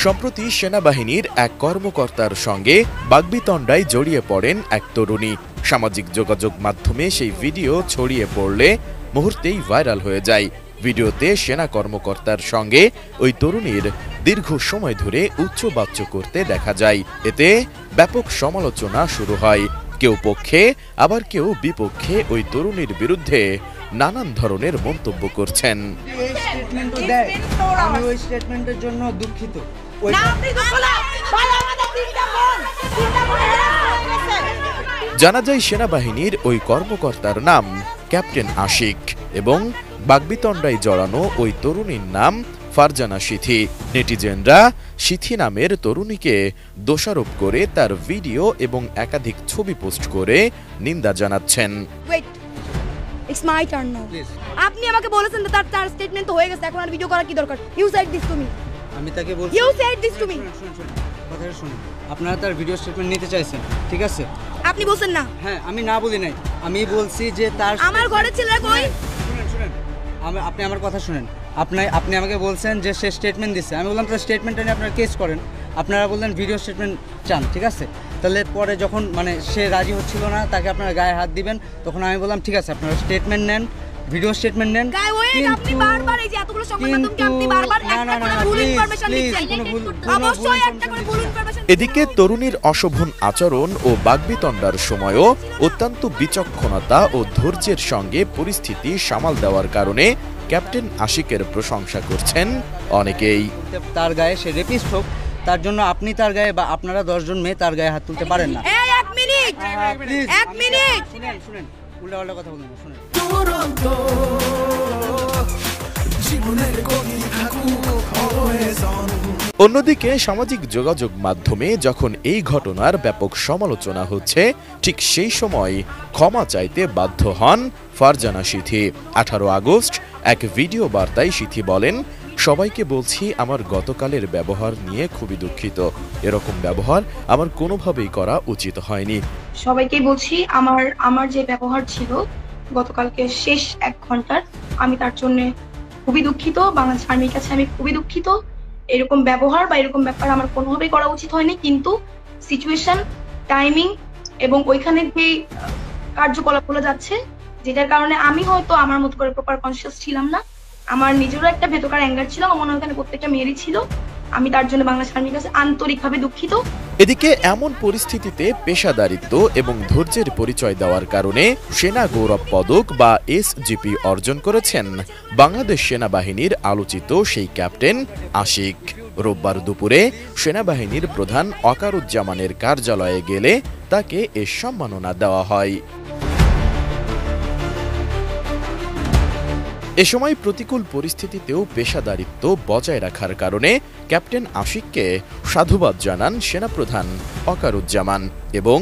সম্প্রতি সেনাবাহিনীর এক কর্মকর্তার সঙ্গে বাগবিতণ্ডায় জড়িয়ে পড়েন এক তরুণী। সামাজিক যোগাযোগ মাধ্যমে সেই ভিডিও ছড়িয়ে পড়লে মুহূর্তেই ভাইরাল হয়ে যায়। ভিডিওতে সেনা কর্মকর্তার সঙ্গে ওই তরুণীর দীর্ঘ সময় ধরে উচ্চবাচ্য করতে দেখা যায়। এতে ব্যাপক সমালোচনা শুরু হয়। কেউ পক্ষে আবার কেউ বিপক্ষে ওই তরুণীর বিরুদ্ধে নানান ধরনের মন্তব্য করছেন। জানা যায় সেনাবাহিনীর ওই কর্মকর্তার নাম ক্যাপ্টেন আশিক এবং বাগবিতণ্ডায় জড়ানো ওই তরুণীর নাম ফারজানা সিথি। নেটিজেনরা সিথি নামের তরুণীকে দোষারোপ করে তার ভিডিও এবং একাধিক ছবি পোস্ট করে নিন্দা জানাচ্ছেন। আপনি আমাকে বলেছেন তার স্টেটমেন্ট তো হয়ে গেছে, এখন আর ভিডিও করা কি দরকার? You said this to me. আমি তাকে বলছি you said this to me. কথাটা শুনুন, আপনারা তার ভিডিও স্টেটমেন্ট নিতে চাইছেন, ঠিক আছে? আপনি বলছেন না। হ্যাঁ, আমি না বলি নাই, আমি বলছি যে তার আমার ঘরের ছেলেরা কই? শুনেন, আপনি আমার কথা শুনেন। আপনি আমাকে বলছেন যে সে স্টেটমেন্ট দিচ্ছে, আমি বললাম তার স্টেটমেন্টটা নিয়ে আপনারা কেস করেন। আপনারা বললেন ভিডিও স্টেটমেন্ট চান, ঠিক আছে? তাহলে পরে যখন সে রাজি হচ্ছিল না, তাকে আপনারা গায়ে হাত দিবেন, তখন আমি বললাম ঠিক আছে আপনারা স্টেটমেন্ট নেন, ভিডিও স্টেটমেন্ট নেন। আপনি বারবার এই যে এতগুলো সংবাদ মাধ্যমকে আপনি বারবার একটা করে ভুল ইনফরমেশন দিচ্ছেন। অবশ্যই একটা করে ভুল ইনফরমেশন। এদিকে তরুণীর অশোভন আচরণ ও বাগবিতণ্ডার সময়ও অত্যন্ত বিচক্ষণতা ও ধৈর্যের সঙ্গে পরিস্থিতি সামাল দেওয়ার কারণে ক্যাপ্টেন আশিকের প্রশংসা করছেন অনেকেই। তার গায়ে সে রেপিস্ট হোক, তার জন্য আপনি তার গায়ে বা আপনারা 10 জন মেয়ে তার গায়ে হাত তুলতে পারেন না। এক মিনিট, এক মিনিট শুনেন, উল্টাপাল্টা কথা বলবেন না, শুনেন। অন্যদিকে সামাজিক যোগাযোগ মাধ্যমে যখন এই ঘটনার ব্যাপক সমালোচনা হচ্ছে, ঠিক সেই সময় ক্ষমা চাইতে বাধ্য হন ফারজানা সিথি। 18 আগস্ট এক ভিডিও বার্তায় সিথি বলেন, সবাইকে বলছি আমার গতকালের ব্যবহার নিয়ে খুবই দুঃখিত। এরকম ব্যবহার আমার কোনোভাবেই করা উচিত হয়নি। সবাইকে বলছি আমার যে ব্যবহার ছিল গতকালকে শেষ 1 ঘন্টার, আমি তার জন্য খুবই দুঃখিত। বাংলাদেশ আর্মির কাছে আমি খুবই দুঃখিত। এরকম ব্যবহার বা এরকম ব্যাপার আমার কোনোভাবেই করা উচিত হয়নি, কিন্তু সিচুয়েশন, টাইমিং এবং ওইখানে যে কার্যকলাপগুলো যাচ্ছে, যেটার কারণে আমি হয়তো আমার মতো করে প্রপার কনসিয়াস ছিলাম না। আমার নিজেরও একটা ভেতরকার অ্যাঙ্গার ছিল, আমার মনে হয় ওখানে প্রত্যেকটা মেয়েরই ছিল। আমি তার জন্য বাংলাদেশ আর্মির কাছে আন্তরিকভাবে দুঃখিত। এদিকে এমন পরিস্থিতিতে পেশাদারিত্ব এবং ধৈর্যের পরিচয় দেওয়ার কারণে সেনা গৌরব পদক বা এসজিপি অর্জন করেছেন বাংলাদেশ সেনাবাহিনীর আলোচিত সেই ক্যাপ্টেন আশিক। রোববার দুপুরে সেনাবাহিনীর প্রধান ওয়াকারুজ্জামানের কার্যালয়ে গেলে তাকে এ সম্মাননা দেওয়া হয়। এ সময় প্রতিকূল পরিস্থিতিতেও পেশাদারিত্ব বজায় রাখার কারণে ক্যাপ্টেন আশিককে সাধুবাদ জানান সেনাপ্রধান ওয়াকারুজ্জামান এবং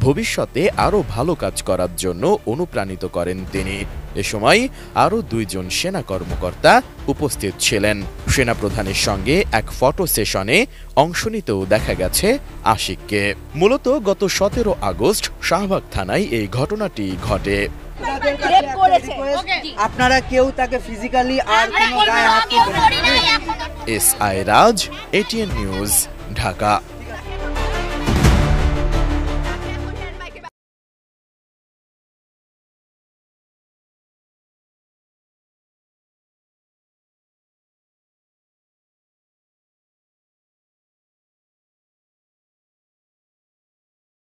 ভবিষ্যতে আরও ভালো কাজ করার জন্য অনুপ্রাণিত করেন তিনি। এ সময় আরও 2 জন সেনা কর্মকর্তা উপস্থিত ছিলেন। সেনাপ্রধানের সঙ্গে এক ফটো সেশনে অংশ নিতেও দেখা গেছে আশিককে। মূলত গত 17 আগস্ট শাহবাগ থানায় এই ঘটনাটি ঘটে। আপনারা কেউ তাকে ফিজিক্যালি আর কোনো গায়ে হাত তুলবেন না। এসআই রাজ, এটিএন নিউজ, ঢাকা।